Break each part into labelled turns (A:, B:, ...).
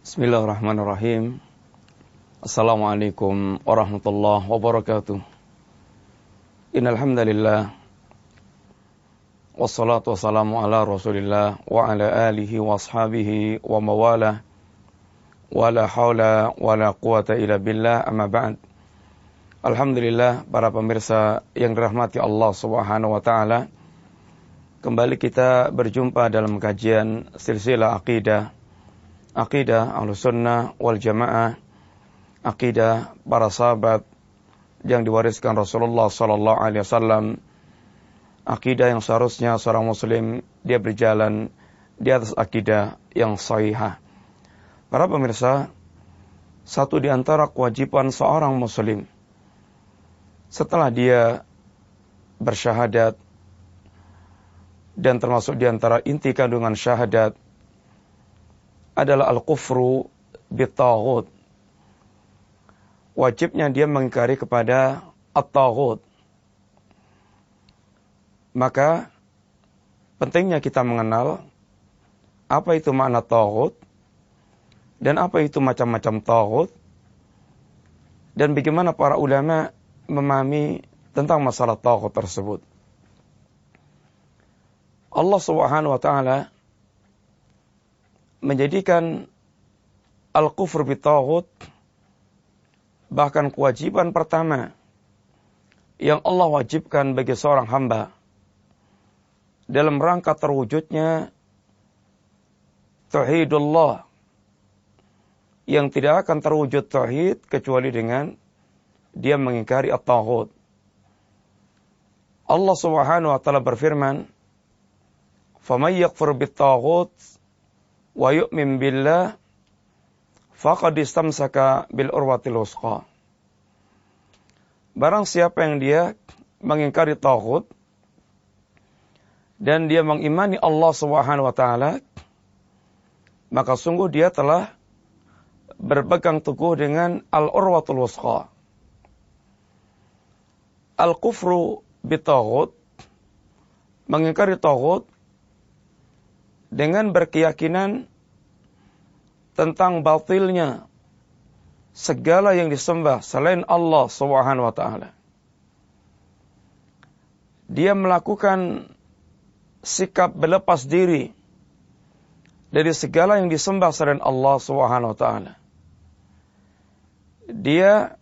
A: Bismillahirrahmanirrahim. Assalamualaikum warahmatullahi wabarakatuh. Innal hamdalillah wassalatu wassalamu ala Rasulillah wa ala alihi wa ashabihi wa mawalah wa la haula wa la quwata illa billah, amma ba'd. Alhamdulillah, para pemirsa yang dirahmati Allah Subhanahu wa taala. Kembali kita berjumpa dalam kajian silsilah Aqidah Ahlussunnah wal Jamaah, akidah para sahabat yang diwariskan Rasulullah sallallahu alaihi wasallam, akidah yang seharusnya seorang muslim dia berjalan di atas akidah yang sahihah. Para pemirsa, satu di antara kewajiban seorang muslim setelah dia bersyahadat, dan termasuk di antara inti kandungan syahadat adalah al-kufru bit-taghut. Wajibnya dia mengingkari kepada at-taghut. Maka pentingnya kita mengenal apa itu makna taghut dan apa itu macam-macam taghut, dan bagaimana para ulama memahami tentang masalah taghut tersebut. Allah Subhanahu wa taala menjadikan al-kufr bit-taghut bahkan kewajiban pertama yang Allah wajibkan bagi seorang hamba dalam rangka terwujudnya tauhidullah, yang tidak akan terwujud tauhid kecuali dengan dia mengingkari at-taghut. Allah Subhanahu wa taala berfirman, "Faman yakfur bit-taghut wa yu'min billah faqad istamsaka bil urwatil wuthqa." Barang siapa yang dia mengingkari taghut dan dia mengimani Allah Subhanahu wa taala, maka sungguh dia telah berpegang teguh dengan al-urwatul wuthqa. Al-kufru bit-taghut, mengingkari taghut dengan berkeyakinan tentang batilnya segala yang disembah selain Allah Subhanahu wa taala. Dia melakukan sikap berlepas diri dari segala yang disembah selain Allah Subhanahu wa taala. Dia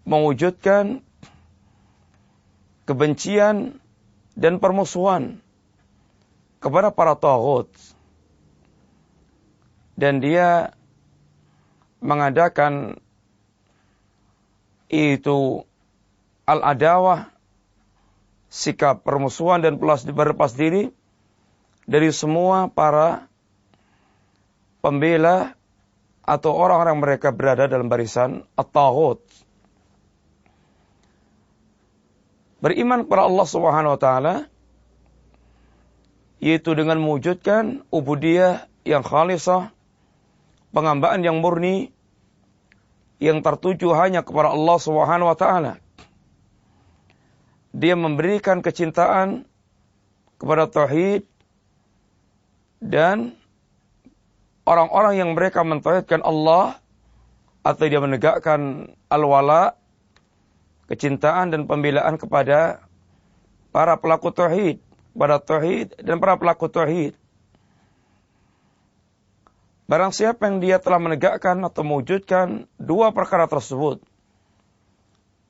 A: mewujudkan kebencian dan permusuhan kepada para taghut, dan dia mengadakan itu al-adawah, sikap permusuhan dan berlepas diri dari semua para pembela atau orang-orang mereka berada dalam barisan at-taghut. Beriman kepada Allah Subhanahu wa taala yaitu dengan mewujudkan ubudiyah yang khalisah, penghambaan yang murni, yang tertuju hanya kepada Allah Subhanahu wa taala. Dia memberikan kecintaan kepada tauhid, dan orang-orang yang mereka mentauhidkan Allah atau dia menegakkan al-wala, kecintaan dan pembelaan kepada para pelaku tauhid, pada tauhid dan para pelaku tauhid. Barang siapa yang dia telah menegakkan atau mewujudkan dua perkara tersebut,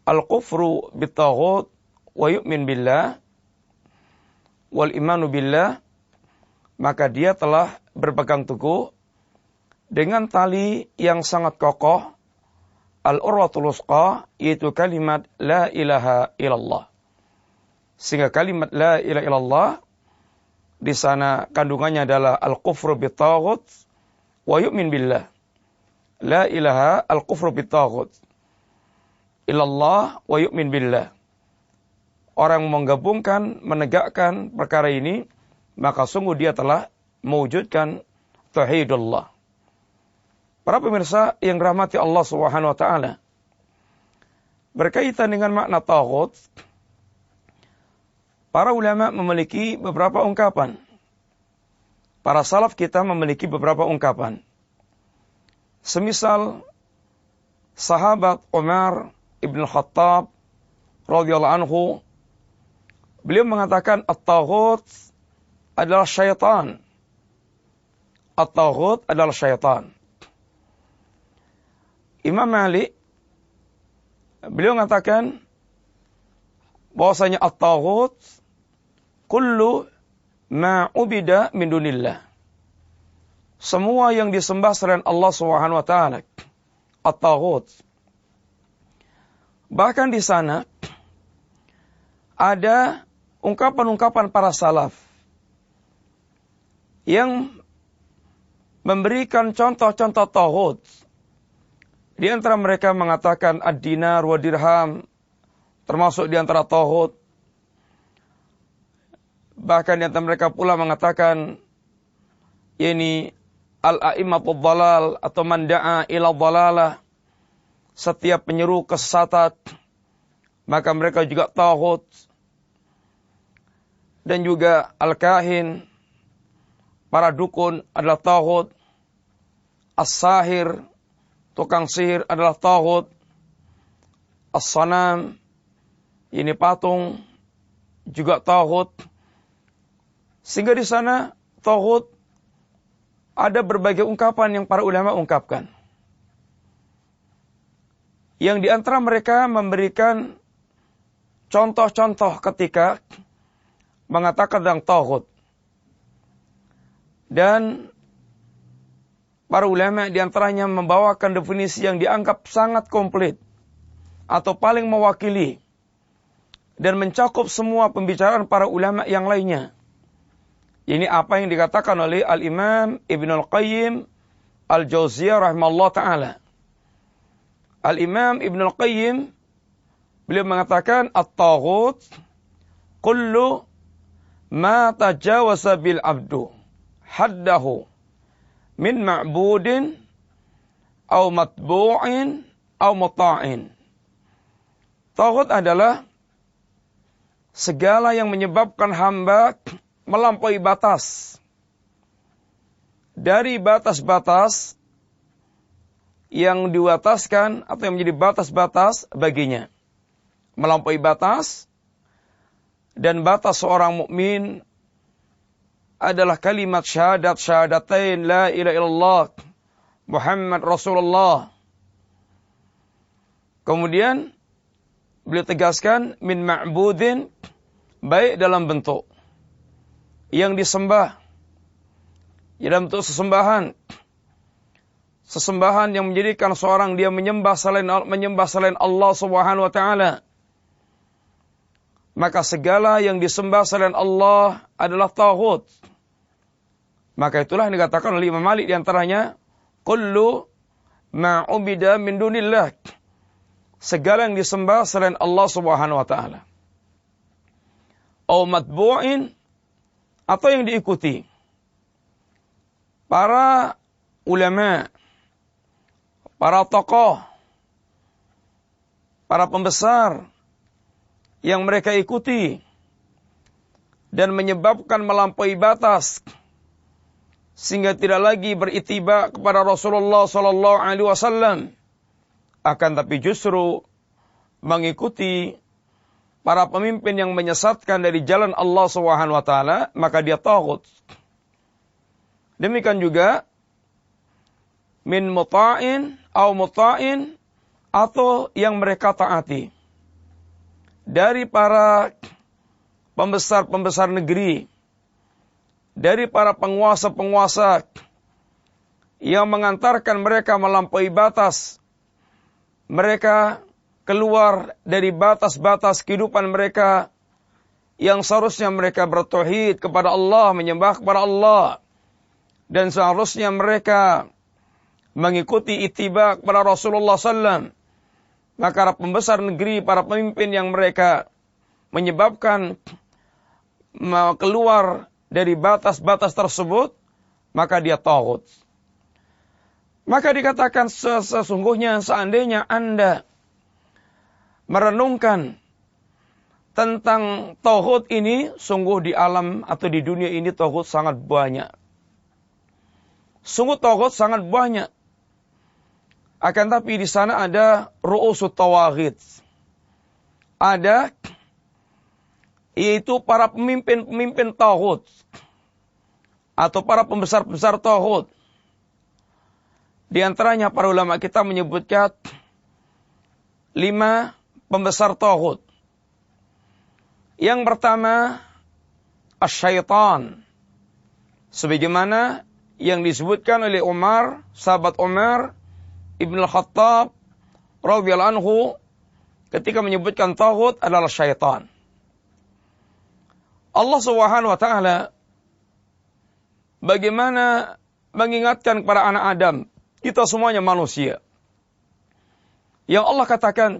A: al-kufru bit-taghut wa yu'min billah wal imanu billah, maka dia telah berpegang teguh dengan tali yang sangat kokoh, al-urwatul wuthqa, yaitu kalimat la ilaha illallah. Sehingga kalimat la ilaha illallah di sana kandungannya adalah al-kufru bit-taghut wa yu'min billah. La ilaha al-kufru bit-taghut illallah wa yu'min billah. Orang menggabungkan, menegakkan perkara ini, maka sungguh dia telah mewujudkan tauhidullah. Para pemirsa yang dirahmati Allah Subhanahu wa taala, berkaitan dengan makna taghut, para ulama memiliki beberapa ungkapan. Para salaf kita memiliki beberapa ungkapan. Semisal sahabat Umar ibn Khattab radhiyallahu anhu, beliau mengatakan at-taghut adalah syaitan. At-taghut adalah syaitan. Imam Malik, beliau mengatakan bahwasanya at-taghut kullu ma ubida min dunillah. Semua yang disembah selain Allah Subhanahu wa taala. At-taghut. Bahkan di sana ada ungkapan-ungkapan para salaf yang memberikan contoh-contoh taghut. Di antara mereka mengatakan ad-dinar wa dirham termasuk di antara taghut. Bahkan di antara mereka pula mengatakan yakni al-a'immatul dhalal atau man da'a ila dhalalah, setiap penyeru kesesatan maka mereka juga taghut. Dan juga al-kahin, para dukun adalah taghut. As-sahir, tukang sihir adalah taghut. As-sanam, ini patung, juga taghut. Sehingga di sana taghut ada berbagai ungkapan yang para ulama ungkapkan. Yang di antara mereka memberikan contoh-contoh ketika mengatakan tentang taghut. Dan para ulama di antaranya membawakan definisi yang dianggap sangat komplit atau paling mewakili dan mencakup semua pembicaraan para ulama yang lainnya. Ini apa yang dikatakan oleh Al-Imam Ibnul Qayyim Al-Jauziyah rahimahullah ta'ala. Al-Imam Ibnul Qayyim beliau mengatakan at-taghut kullu ma tajawaza bil abdu haddahu min ma'budin aw matbu'in aw muta'in. Taghut adalah segala yang menyebabkan hamba melampaui batas dari batas-batas yang diwataskan atau yang menjadi batas-batas baginya. Melampaui batas, dan batas seorang mukmin adalah kalimat syahadatain la ilaha illallah Muhammad Rasulullah. Kemudian beliau tegaskan min ma'budin, baik dalam bentuk yang disembah, dalam bentuk sesembahan yang menjadikan seorang dia menyembah selain Allah Subhanahu wa taala. Maka segala yang disembah selain Allah adalah taghut. Maka itulah yang dikatakan oleh Imam Malik di antaranya kullu ma ubida min dunillah. Segala yang disembah selain Allah Subhanahu wa taala. Au matbu'in, atau yang diikuti. Para ulama, para tokoh, para pembesar yang mereka ikuti dan menyebabkan melampaui batas sehingga tidak lagi berittiba kepada Rasulullah sallallahu alaihi wasallam, akan tapi justru mengikuti para pemimpin yang menyesatkan dari jalan Allah Subhanahu wa taala, maka dia taghut. Demikian juga min muta'in au muta'in, atau yang mereka taati dari para pembesar-pembesar negeri, dari para penguasa-penguasa yang mengantarkan mereka melampaui batas, mereka keluar dari batas-batas kehidupan mereka yang seharusnya mereka bertauhid kepada Allah, menyembah kepada Allah, dan seharusnya mereka mengikuti ittiba kepada Rasulullah SAW. Maka para pembesar negeri, para pemimpin yang mereka menyebabkan keluar dari batas-batas tersebut, maka dia taghut. Maka dikatakan sesungguhnya seandainya Anda merenungkan tentang taghut ini, sungguh di alam atau di dunia ini taghut sangat banyak. Sungguh taghut sangat banyak. Akan tapi di sana ada ru'usut tawaghit. Ada yaitu para pemimpin-pemimpin taghut atau para pembesar-pembesar taghut. Di antaranya para ulama kita menyebutkan 5 pembesar taghut. Yang pertama, asy-syaitan. Sebagaimana yang disebutkan oleh Umar, sahabat Umar Ibn al-Khattab radhiyallahu anhu ketika menyebutkan taghut adalah syaitan. Allah Subhanahu wa taala bagaimana mengingatkan kepada anak Adam, kita semuanya manusia. Yang Allah katakan,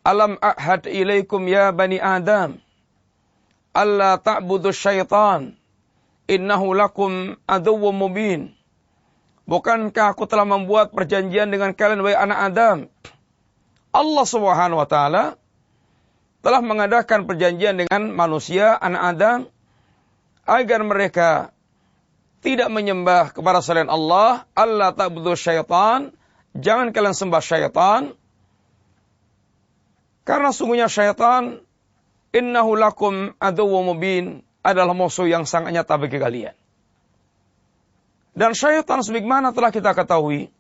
A: "Alam a'had ilaikum ya bani Adam, alla ta'budu syaitan, innahu lakum aduwwum mubin." Bukankah aku telah membuat perjanjian dengan kalian, wahai anak Adam? Allah Subhanahu wa taala telah mengadakan perjanjian dengan manusia, anak Adam, agar mereka tidak menyembah kepada selain Allah. Allah ta'budu syaitan, jangan kalian sembah syaitan, karena sungguhnya syaitan innahu lakum aduwwum mubin, adalah musuh yang sangat nyata bagi kalian. Dan syaitan sebagaimana telah kita ketahui,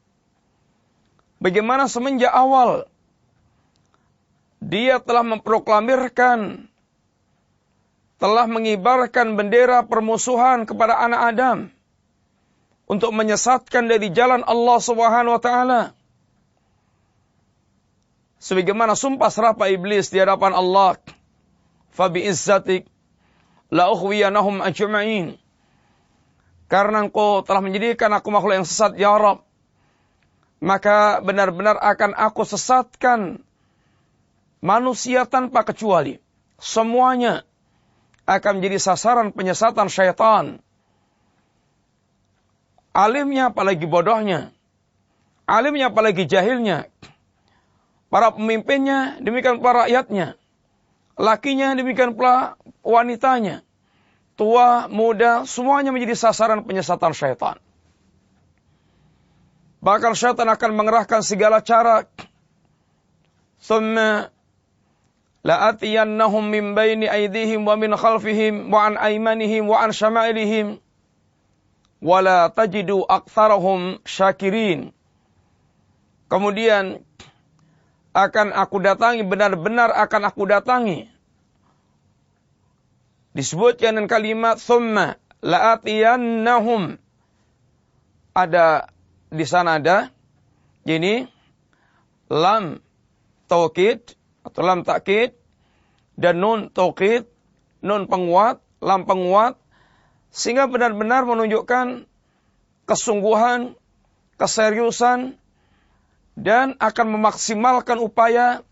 A: bagaimana semenjak awal dia telah memproklamirkan, telah mengibarkan bendera permusuhan kepada anak Adam untuk menyesatkan dari jalan Allah Subhanahu wa taala. Sebagaimana sumpah serapah iblis di hadapan Allah, "Fa bi izzatik la ughwiyanahum ajma'in." Karena engkau telah menjadikan aku makhluk yang sesat, ya Rabb, maka benar-benar akan aku sesatkan manusia tanpa kecuali. Semuanya akan menjadi sasaran penyesatan syaitan. Alimnya apalagi bodohnya, alimnya apalagi jahilnya, para pemimpinnya demikian pula rakyatnya, lakinya demikian pula wanitanya, tua, muda, semuanya menjadi sasaran penyesatan syaitan. Bahkan syaitan akan mengerahkan segala cara. Thumma la'atiyannahum min baini aydihim wa min khalfihim wa an aymanihim wa an syama'ilihim wa la tajidu aktsarahum syakirin. Kemudian akan aku datangi, benar-benar akan aku datangi. Disebutkan dengan kalimat thumma la'atiyannahum. Ada di sana ada ini lam taukid atau lam takkid dan nun taukid, nun penguat, lam penguat, sehingga benar-benar menunjukkan kesungguhan, keseriusan, dan akan memaksimalkan upaya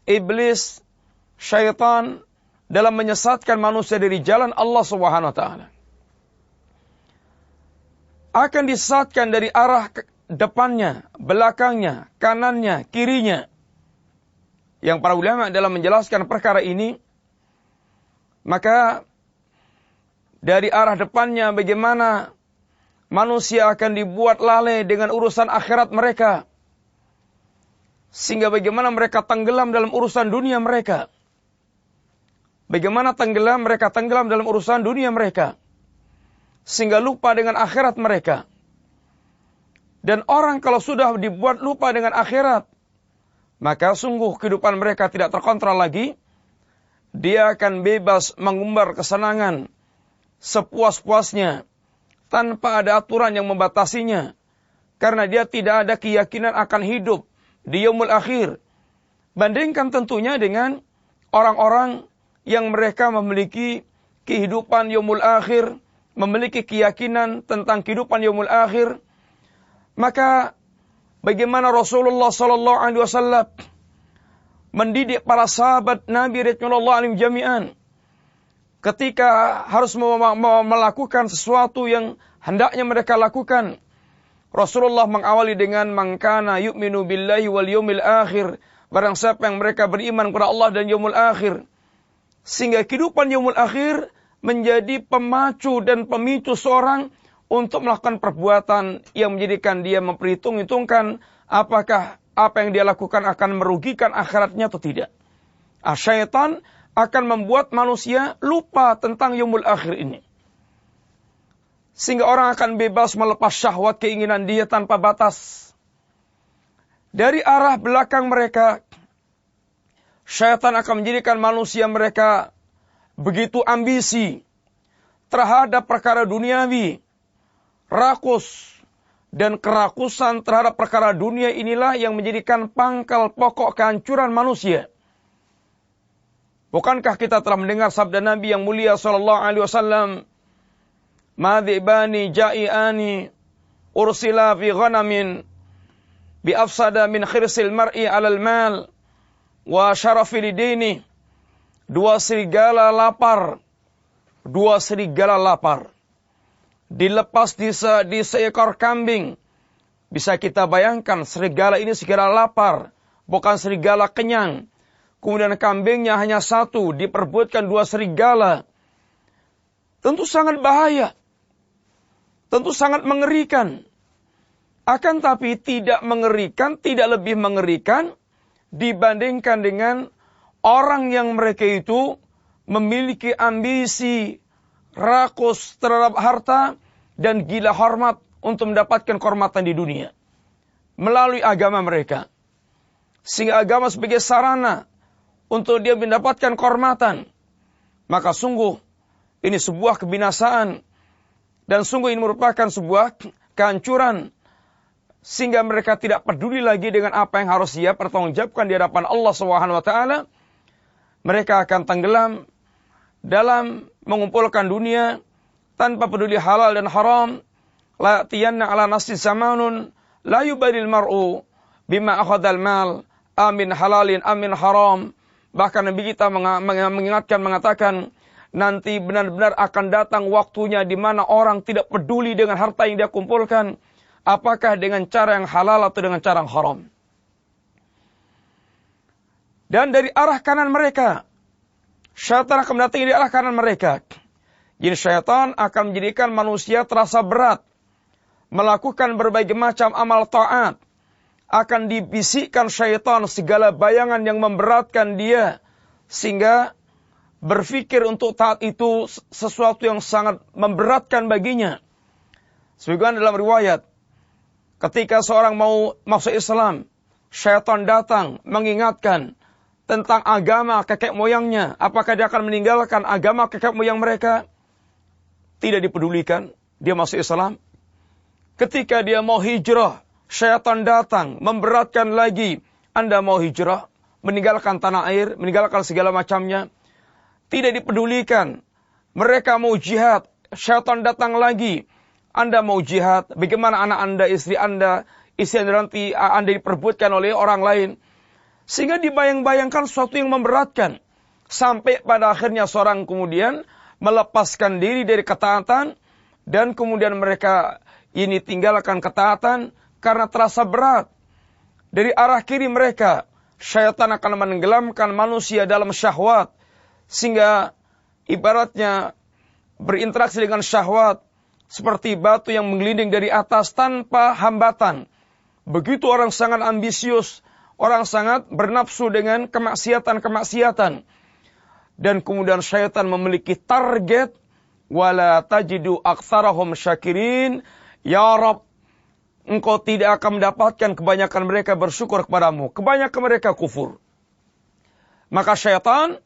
A: iblis, syaitan dalam menyesatkan manusia dari jalan Allah Subhanahu wa taala. Akan disesatkan dari arah depannya, belakangnya, kanannya, kirinya. Yang para ulama dalam menjelaskan perkara ini, maka dari arah depannya bagaimana manusia akan dibuat lalai dengan urusan akhirat mereka, sehingga bagaimana mereka tenggelam dalam urusan dunia mereka. Bagaimana mereka tenggelam dalam urusan dunia mereka, sehingga lupa dengan akhirat mereka. Dan orang kalau sudah dibuat lupa dengan akhirat, maka sungguh kehidupan mereka tidak terkontrol lagi. Dia akan bebas mengumbar kesenangan sepuas-puasnya, tanpa ada aturan yang membatasinya. Karena dia tidak ada keyakinan akan hidup di yaumul akhir. Bandingkan tentunya dengan orang-orang yang mereka memiliki kehidupan yaumul akhir, memiliki keyakinan tentang kehidupan yaumul akhir. Maka bagaimana Rasulullah sallallahu alaihi wasallam mendidik para sahabat Nabi radhiyallahu anhum jami'an ketika harus melakukan sesuatu yang hendaknya mereka lakukan. Rasulullah mengawali dengan man kana yu'minu billahi wal yaumil akhir, barang siapa yang mereka beriman kepada Allah dan yaumul akhir. Sehingga kehidupan yaumul akhir menjadi pemacu dan pemicu seorang untuk melakukan perbuatan yang menjadikan dia memperhitung-hitungkan apakah apa yang dia lakukan akan merugikan akhiratnya atau tidak. Syaitan akan membuat manusia lupa tentang yaumul akhir ini. Sehingga orang akan bebas melepas syahwat keinginan dia tanpa batas. Dari arah belakang mereka, syaitan akan menjadikan manusia mereka begitu ambisi terhadap perkara duniawi, rakus, dan kerakusan terhadap perkara dunia inilah yang menjadikan pangkal pokok kehancuran manusia. Bukankah kita telah mendengar sabda Nabi yang mulia sallallahu alaihi wasallam, "Madhibani ja'iani ursila fi ghanamin bi afsada min khirsil mar'i 'alal mal wa syarafi lidini." Dua serigala lapar dilepas di seekor kambing. Bisa kita bayangkan, serigala ini serigala lapar, bukan serigala kenyang. Kemudian kambingnya hanya satu, diperbutkan dua serigala. Tentu sangat bahaya. Tentu sangat mengerikan. Akan tapi tidak mengerikan, tidak lebih mengerikan dibandingkan dengan orang yang mereka itu memiliki ambisi, rakus terhadap harta, dan gila hormat untuk mendapatkan kehormatan di dunia melalui agama mereka. Sehingga agama sebagai sarana untuk dia mendapatkan kehormatan. Maka sungguh ini sebuah kebinasaan, dan sungguh ini merupakan sebuah kehancuran, sehingga mereka tidak peduli lagi dengan apa yang harus dia pertanggungjawabkan di hadapan Allah SWT. Mereka akan tenggelam dalam mengumpulkan dunia tanpa peduli halal dan haram. La tiyanna ala nafsi zamanun la yubadil mar'u bima akhadal mal amin halalin amin haram. Bahkan Nabi kita mengingatkan, mengatakan, nanti benar-benar akan datang waktunya di mana orang tidak peduli dengan harta yang dia kumpulkan, apakah dengan cara yang halal atau dengan cara yang haram. Dan dari arah kanan mereka, syaitan akan mendatangi di arah kanan mereka. Jadi syaitan akan menjadikan manusia terasa berat melakukan berbagai macam amal taat. Akan dibisikkan syaitan segala bayangan yang memberatkan dia, sehingga berpikir untuk taat itu sesuatu yang sangat memberatkan baginya. Sebagaimana dalam riwayat, ketika seorang mau masuk Islam, syaitan datang mengingatkan tentang agama kakek moyangnya. Apakah dia akan meninggalkan agama kakek moyang mereka? Tidak dipedulikan, dia masuk Islam. Ketika dia mau hijrah, syaitan datang memberatkan lagi. Anda mau hijrah, meninggalkan tanah air, meninggalkan segala macamnya. Tidak dipedulikan. Mereka mau jihad, syaitan datang lagi. Anda mau jihad, bagaimana anak Anda, istri Anda nanti Anda diperbutkan oleh orang lain. Sehingga dibayang-bayangkan sesuatu yang memberatkan. Sampai pada akhirnya seorang kemudian melepaskan diri dari ketaatan. Dan kemudian mereka ini tinggalkan ketaatan karena terasa berat. Dari arah kiri mereka, syaitan akan menenggelamkan manusia dalam syahwat. Sehingga ibaratnya berinteraksi dengan syahwat seperti batu yang menggelinding dari atas tanpa hambatan. Begitu orang sangat ambisius, orang sangat bernafsu dengan kemaksiatan-kemaksiatan. Dan kemudian syaitan memiliki target, wala tajidu aktsarahum syakirin, ya Rabb, engkau tidak akan mendapatkan kebanyakan mereka bersyukur kepadamu. Kebanyakan mereka kufur. Maka syaitan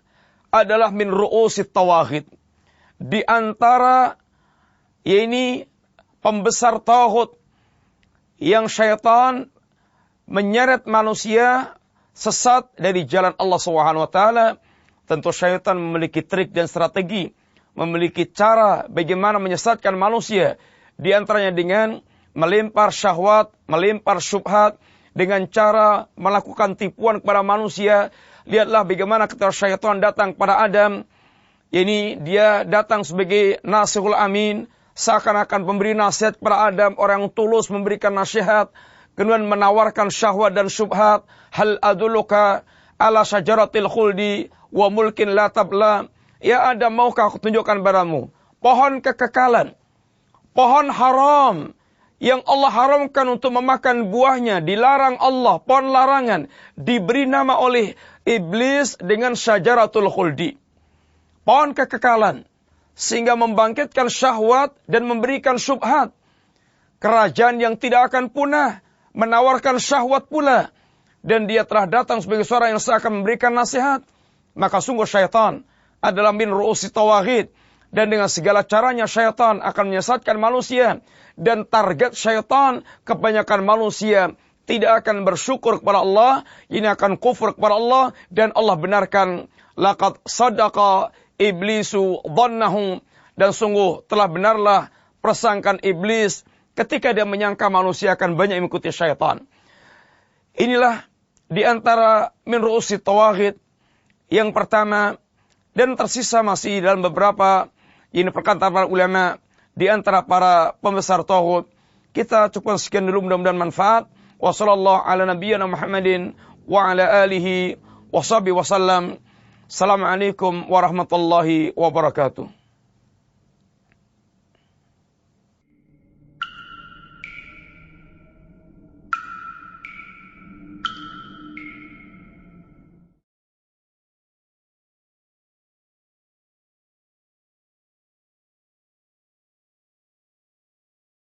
A: adalah min ru'usit tawaghid. Di antara ini pembesar tauhid yang syaitan menyeret manusia sesat dari jalan Allah SWT. Tentu syaitan memiliki trik dan strategi, memiliki cara bagaimana menyesatkan manusia. Di antaranya dengan melempar syahwat, melempar syubhat, dengan cara melakukan tipuan kepada manusia. Lihatlah bagaimana ketika syaitan datang pada Adam. Ini dia datang sebagai nasihul amin, seakan-akan pemberi nasihat kepada Adam, orang yang tulus memberikan nasihat. Kemudian menawarkan syahwat dan syubhat. Hal adulluka ala syajaratil khuldi wa mulkin la tabla. Ya Adam, maukah aku tunjukkan padamu pohon kekekalan, pohon haram yang Allah haramkan untuk memakan buahnya, dilarang Allah, pohon larangan, diberi nama oleh iblis dengan syajaratul khuldi, pohon kekekalan, sehingga membangkitkan syahwat dan memberikan syubhat. Kerajaan yang tidak akan punah, menawarkan syahwat pula, dan dia telah datang sebagai seorang yang seakan memberikan nasihat. Maka sungguh syaitan adalah min ru'usi tawaghid, dan dengan segala caranya syaitan akan menyesatkan manusia. Dan target syaitan, kebanyakan manusia tidak akan bersyukur kepada Allah, ini akan kufur kepada Allah, dan Allah benarkan, laqad sadaqa iblisu dhannahu, dan sungguh telah benarlah persangkaan iblis ketika dia menyangka manusia akan banyak mengikuti syaitan. Inilah di antara min ru'usi tawaghid yang pertama, dan tersisa masih dalam beberapa ini perkataan para ulama di antara para pembesar tauhid. Kita cukupkan sekian dulu, mudah-mudahan manfaat. Wa sallallahu ala nabiyyina Muhammadin wa ala alihi wa sahbihi wasallam. Assalamualaikum warahmatullahi wabarakatuh.